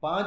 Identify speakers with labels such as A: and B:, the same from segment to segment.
A: 5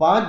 A: 5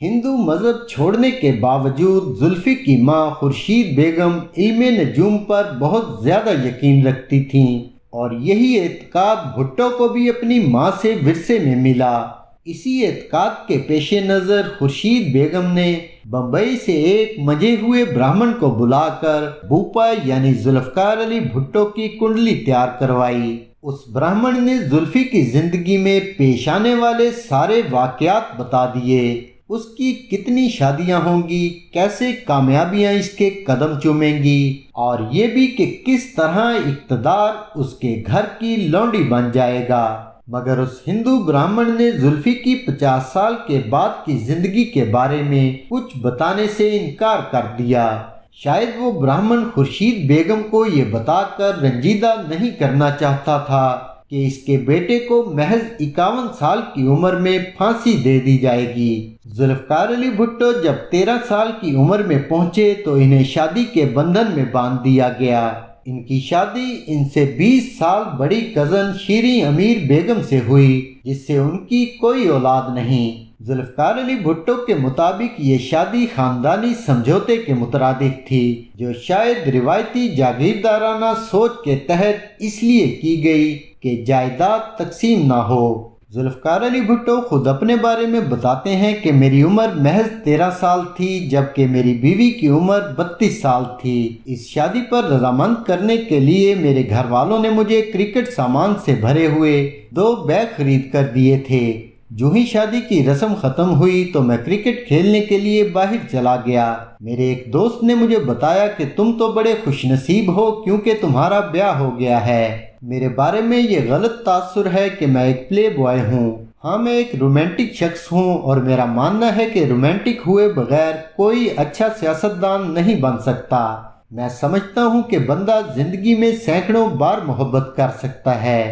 A: ہندو مذہب چھوڑنے کے باوجود زلفی کی ماں خورشید بیگم علم نجوم پر بہت زیادہ یقین رکھتی تھیں اور یہی اعتقاد بھٹو کو بھی اپنی ماں سے ورثے میں ملا۔ اسی اعتقاد کے پیش نظر خورشید بیگم نے بمبئی سے ایک منجے ہوئے براہمن کو بلا کر بھوپا یعنی ذوالفقار علی بھٹو کی کنڈلی تیار کروائی۔ اس براہمن نے زلفی کی زندگی میں پیش آنے والے سارے واقعات بتا دیے، اس کی کتنی شادیاں ہوں گی، کیسے کامیابیاں اس کے قدم چومیں گی، اور یہ بھی کہ کس طرح اقتدار اس کے گھر کی لونڈی بن جائے گا۔ مگر اس ہندو براہمن نے زلفی کی 50 سال کے بعد کی زندگی کے بارے میں کچھ بتانے سے انکار کر دیا۔ شاید وہ براہمن خورشید بیگم کو یہ بتا کر رنجیدہ نہیں کرنا چاہتا تھا کہ اس کے بیٹے کو محض 51 سال کی عمر میں پھانسی دے دی جائے گی۔ ذوالفقار علی بھٹو جب 13 سال کی عمر میں پہنچے تو انہیں شادی کے بندھن میں باندھ دیا گیا۔ ان کی شادی ان سے 20 سال بڑی کزن شیریں امیر بیگم سے ہوئی، جس سے ان کی کوئی اولاد نہیں۔ ذوالفقار علی بھٹو کے مطابق یہ شادی خاندانی سمجھوتے کے مترادف تھی، جو شاید روایتی جاگیردارانہ سوچ کے تحت اس لیے کی گئی کہ جائیداد تقسیم نہ ہو۔ ذوالفقار علی بھٹو خود اپنے بارے میں بتاتے ہیں کہ میری عمر محض 13 سال تھی جبکہ میری بیوی کی عمر 32 سال تھی۔ اس شادی پر رضامند کرنے کے لیے میرے گھر والوں نے مجھے کرکٹ سامان سے بھرے ہوئے 2 بیگ خرید کر دیے تھے۔ جو ہی شادی کی رسم ختم ہوئی تو میں کرکٹ کھیلنے کے لیے باہر چلا گیا۔ میرے ایک دوست نے مجھے بتایا کہ تم تو بڑے خوش نصیب ہو کیونکہ تمہارا بیاہ ہو گیا ہے۔ میرے بارے میں یہ غلط تاثر ہے کہ میں ایک پلے بوائے ہوں۔ ہاں، میں ایک رومانٹک شخص ہوں اور میرا ماننا ہے کہ رومانٹک ہوئے بغیر کوئی اچھا سیاستدان نہیں بن سکتا۔ میں سمجھتا ہوں کہ بندہ زندگی میں سینکڑوں بار محبت کر سکتا ہے۔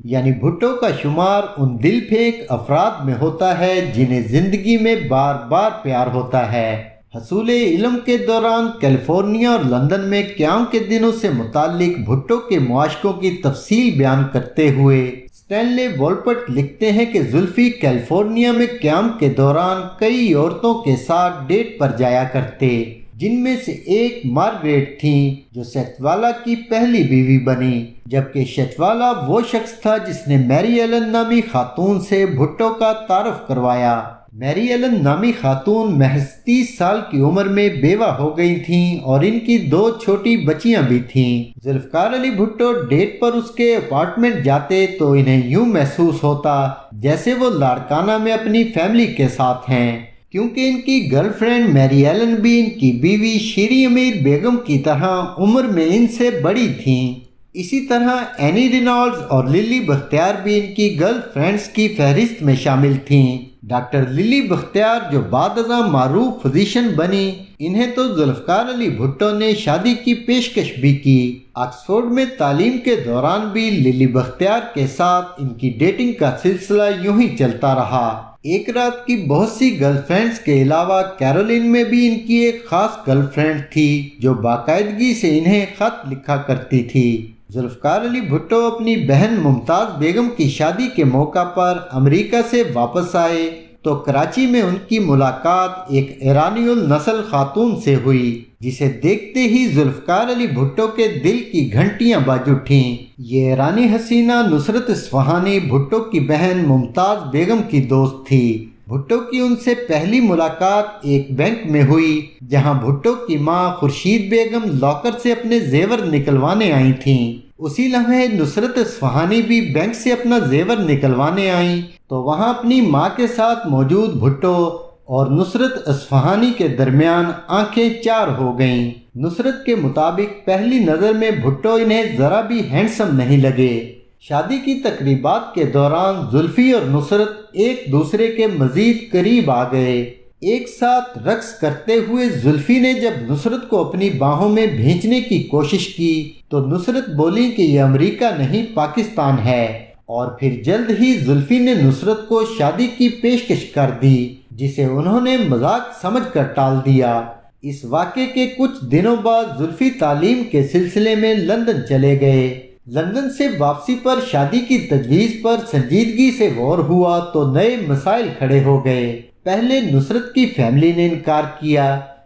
A: یعنی بھٹو کا شمار ان دل پھینک افراد میں ہوتا ہے جنہیں زندگی میں بار بار پیار ہوتا ہے۔ حصول علم کے دوران کیلیفورنیا اور لندن میں قیام کے دنوں سے متعلق بھٹو کے معاشقوں کی تفصیل بیان کرتے ہوئے اسٹینلے وولپٹ لکھتے ہیں کہ زلفی کیلیفورنیا میں قیام کے دوران کئی عورتوں کے ساتھ ڈیٹ پر جایا کرتے، جن میں سے ایک مارگریٹ تھیں جو سیتوالا کی پہلی بیوی بنی، جبکہ سیتوالا وہ شخص تھا جس نے میری ایلن نامی خاتون سے بھٹو کا تعارف کروایا۔ میری ایلن نامی خاتون محض 30 سال کی عمر میں بیوہ ہو گئی تھیں اور ان کی 2 چھوٹی بچیاں بھی تھیں۔ ذوالفقار علی بھٹو ڈیٹ پر اس کے اپارٹمنٹ جاتے تو انہیں یوں محسوس ہوتا جیسے وہ لاڑکانہ میں اپنی فیملی کے ساتھ ہیں، کیونکہ ان کی گرل فرینڈ میری ایلن بھی ان کی بیوی شیریں امیر بیگم کی طرح عمر میں ان سے بڑی تھیں۔ اسی طرح اینی رینالڈز اور للی بختیار بھی ان کی گرل فرینڈز کی فہرست میں شامل تھیں۔ ڈاکٹر للی بختیار جو بعد ازاں معروف فزیشین بنی، انہیں تو ذوالفقار علی بھٹو نے شادی کی پیشکش بھی کی۔ آکسفورڈ میں تعلیم کے دوران بھی للی بختیار کے ساتھ ان کی ڈیٹنگ کا سلسلہ یوں ہی چلتا رہا۔ ایک رات کی بہت سی گرل فرینڈز کے علاوہ کیرولین میں بھی ان کی ایک خاص گرل فرینڈ تھی جو باقاعدگی سے انہیں خط لکھا کرتی تھی۔ ذوالفقار علی بھٹو اپنی بہن ممتاز بیگم کی شادی کے موقع پر امریکہ سے واپس آئے تو کراچی میں ان کی ملاقات ایک ایرانی النسل خاتون سے ہوئی، جسے دیکھتے ہی ذوالفقار علی بھٹو کے دل کی گھنٹیاں بج اٹھیں۔ یہ ایرانی حسینہ نصرت اصفہانی بھٹو کی بہن ممتاز بیگم کی دوست تھی۔ بھٹو کی ان سے پہلی ملاقات ایک بینک میں ہوئی جہاں بھٹو کی ماں خورشید بیگم لاکر سے اپنے زیور نکلوانے آئی تھیں۔ اسی لمحے نصرت اصفہانی بھی بینک سے اپنا زیور نکلوانے آئیں تو وہاں اپنی ماں کے ساتھ موجود بھٹو اور نصرت اصفہانی کے درمیان آنکھیں چار ہو گئیں۔ نصرت کے مطابق پہلی نظر میں بھٹو انہیں ذرا بھی ہینڈسم نہیں لگے۔ شادی کی تقریبات کے دوران زلفی اور نصرت ایک دوسرے کے مزید قریب آ گئے۔ ایک ساتھ رقص کرتے ہوئے زلفی نے جب نصرت کو اپنی باہوں میں بھینچنے کی کوشش کی تو نصرت بولی کہ یہ امریکہ نہیں پاکستان ہے، اور پھر جلد ہی زلفی نے نصرت کو شادی کی پیشکش کر دی، جسے انہوں نے مذاق سمجھ کر ٹال دیا۔ اس واقعے کے کچھ دنوں بعد زلفی تعلیم کے سلسلے میں لندن چلے گئے۔ لندن سے واپسی پر شادی کی تجویز پر سنجیدگی سے غور ہوا تو نئے مسائل کھڑے ہو گئے۔ پہلے نصرت کی فیملی نے انکار کیا،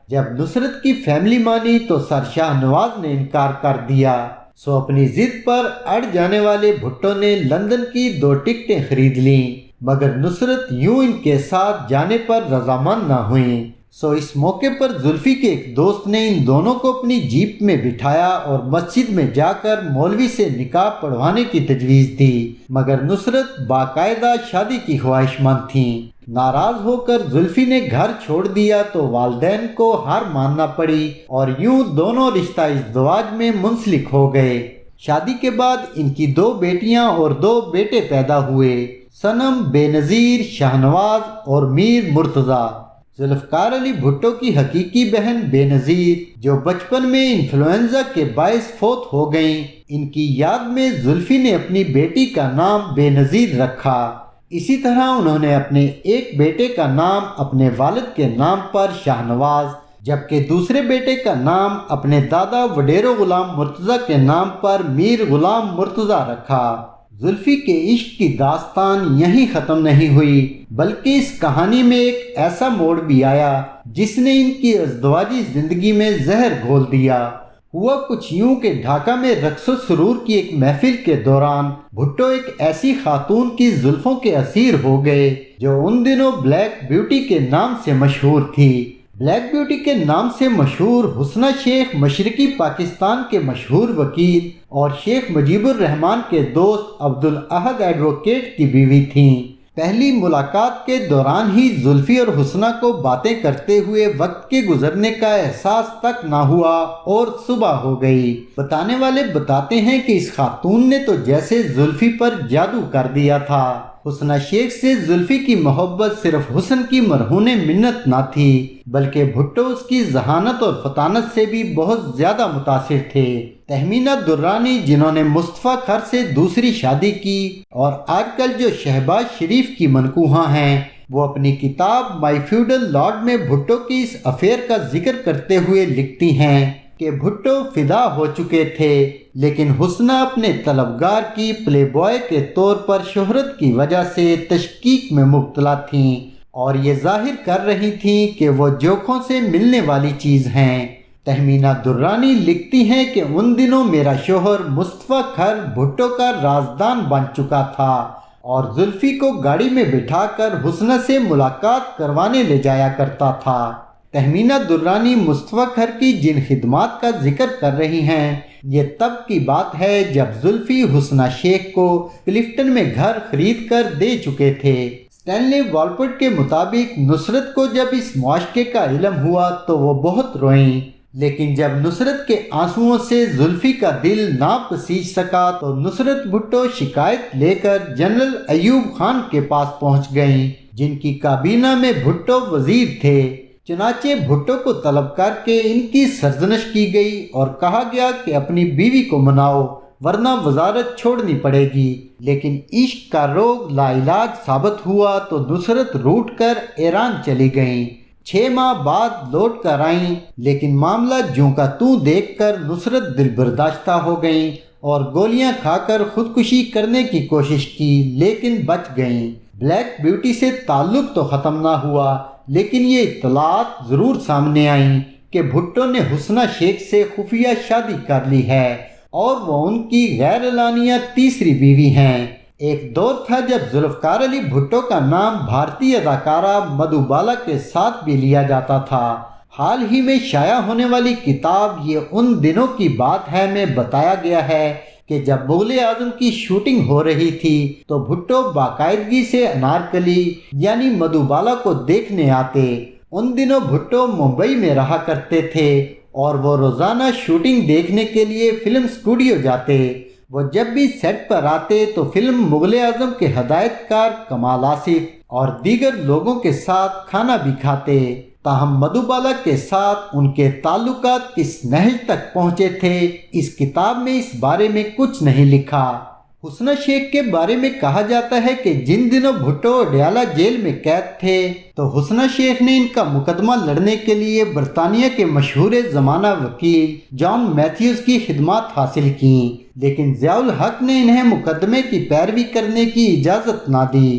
A: جب نصرت کی فیملی مانی تو سر شاہنواز نے انکار کر دیا۔ سو اپنی ضد پر اڑ جانے والے بھٹو نے لندن کی 2 ٹکٹیں خرید لیں، مگر نصرت یوں ان کے ساتھ جانے پر رضامند نہ ہوئیں۔ سو اس موقع پر زلفی کے ایک دوست نے ان دونوں کو اپنی جیپ میں بٹھایا اور مسجد میں جا کر مولوی سے نکاح پڑھوانے کی تجویز دی، مگر نصرت باقاعدہ شادی کی خواہش مند تھیں۔ ناراض ہو کر زلفی نے گھر چھوڑ دیا تو والدین کو ہار ماننا پڑی اور یوں دونوں رشتہ ازدواج میں منسلک ہو گئے۔ شادی کے بعد ان کی 2 بیٹیاں اور 2 بیٹے پیدا ہوئے، صنم، بے نظیر، شاہنواز اور میر مرتضیٰ۔ ذوالفقار علی بھٹو کی حقیقی بہن بے نظیر، جو بچپن میں انفلوئنزا کے باعث فوت ہو گئیں، ان کی یاد میں زلفی نے اپنی بیٹی کا نام بے نظیر رکھا۔ اسی طرح انہوں نے اپنے ایک بیٹے کا نام اپنے والد کے نام پر شاہنواز، جبکہ دوسرے بیٹے کا نام اپنے دادا وڈیرو غلام مرتضیٰ کے نام پر میر غلام مرتضیٰ رکھا۔ زلفی کے عشق کی داستان یہیں ختم نہیں ہوئی، بلکہ اس کہانی میں ایک ایسا موڑ بھی آیا جس نے ان کی ازدواجی زندگی میں زہر گھول دیا۔ ہوا کچھ یوں کہ ڈھاکہ میں رقص و سرور کی ایک محفل کے دوران بھٹو ایک ایسی خاتون کی زلفوں کے اسیر ہو گئے جو ان دنوں بلیک بیوٹی کے نام سے مشہور تھی۔ بلیک بیوٹی کے نام سے مشہور حسنہ شیخ مشرقی پاکستان کے مشہور وکیل اور شیخ مجیب الرحمان کے دوست عبدالاحد ایڈوکیٹ کی بیوی تھیں۔ پہلی ملاقات کے دوران ہی زلفی اور حسنہ کو باتیں کرتے ہوئے وقت کے گزرنے کا احساس تک نہ ہوا اور صبح ہو گئی۔ بتانے والے بتاتے ہیں کہ اس خاتون نے تو جیسے زلفی پر جادو کر دیا تھا۔ حسنہ شیخ سے زلفی کی محبت صرف حسن کی مرہون منت نہ تھی، بلکہ بھٹو اس کی ذہانت اور فطانت سے بھی بہت زیادہ متاثر تھے۔ تہمینہ درانی، جنہوں نے مصطفیٰ کھر سے دوسری شادی کی اور آج کل جو شہباز شریف کی منکوہاں ہیں، وہ اپنی کتاب مائی فیوڈل لارڈ میں بھٹو کی اس افیئر کا ذکر کرتے ہوئے لکھتی ہیں کہ بھٹو فدا ہو چکے تھے، لیکن حسنہ اپنے طلبگار کی پلے بوائے کے طور پر شہرت کی وجہ سے تشکیک میں مبتلا تھیں اور یہ ظاہر کر رہی تھیں کہ وہ جوکھوں سے ملنے والی چیز ہیں۔ تہمینہ درانی لکھتی ہیں کہ ان دنوں میرا شوہر مصطفیٰ کھر بھٹو کا رازدان بن چکا تھا اور زلفی کو گاڑی میں بٹھا کر حسنہ سے ملاقات کروانے لے جایا کرتا تھا۔ تہمینہ درانی مصطفیٰ کھر کی جن خدمات کا ذکر کر رہی ہیں، یہ تب کی بات ہے جب زلفی حسنہ شیخ کو کلفٹن میں گھر خرید کر دے چکے تھے۔ اسٹینلی والپٹ کے مطابق نصرت کو جب اس معاشقے کا علم ہوا تو وہ بہت روئیں، لیکن جب نصرت کے آنسوؤں سے زلفی کا دل نہ بسیج سکا تو نصرت بھٹو شکایت لے کر جنرل ایوب خان کے پاس پہنچ گئیں، جن کی کابینہ میں بھٹو وزیر تھے۔ چنانچہ بھٹو کو طلب کر کے ان کی سرزنش کی گئی اور کہا گیا کہ اپنی بیوی کو مناؤ ورنہ وزارت چھوڑنی پڑے گی، لیکن عشق کا روگ لا علاج ثابت ہوا تو نصرت روٹ کر ایران چلی گئیں۔ 6 ماہ بعد لوٹ کر آئیں، لیکن معاملہ جوں کا توں دیکھ کر نصرت دل برداشتہ ہو گئیں اور گولیاں کھا کر خودکشی کرنے کی کوشش کی، لیکن بچ گئیں۔ بلیک بیوٹی سے تعلق تو ختم نہ ہوا، لیکن یہ اطلاعات ضرور سامنے آئیں کہ بھٹو نے حسنہ شیخ سے خفیہ شادی کر لی ہے اور وہ ان کی غیر اعلانیہ تیسری بیوی ہیں۔ ایک دور تھا جب ذوالفقار علی بھٹو کا نام بھارتی اداکارہ مدھو بالا کے ساتھ بھی لیا جاتا تھا۔ حال ہی میں شائع ہونے والی کتاب یہ ان دنوں کی بات ہے میں بتایا گیا ہے کہ جب مغل اعظم کی شوٹنگ ہو رہی تھی تو بھٹو باقاعدگی سے انارکلی یعنی مدھو بالا کو دیکھنے آتے۔ ان دنوں بھٹو ممبئی میں رہا کرتے تھے اور وہ روزانہ شوٹنگ دیکھنے کے لیے فلم سٹوڈیو جاتے۔ وہ جب بھی سیٹ پر آتے تو فلم مغل اعظم کے ہدایت کار کمال آصف اور دیگر لوگوں کے ساتھ کھانا بھی کھاتے۔ تاہم مدھو بالا کے ساتھ ان کے تعلقات کس نہج تک پہنچے تھے، اس کتاب میں اس بارے میں کچھ نہیں لکھا۔ حسنہ شیخ کے بارے میں کہا جاتا ہے کہ جن دنوں بھٹو اڈیالہ جیل میں قید تھے تو حسنہ شیخ نے ان کا مقدمہ لڑنے کے لیے برطانیہ کے مشہور زمانہ وکیل جان میتھیوز کی خدمات حاصل کیں، لیکن ضیاء الحق نے انہیں مقدمے کی پیروی کرنے کی اجازت نہ دی۔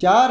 A: 4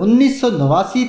A: 1989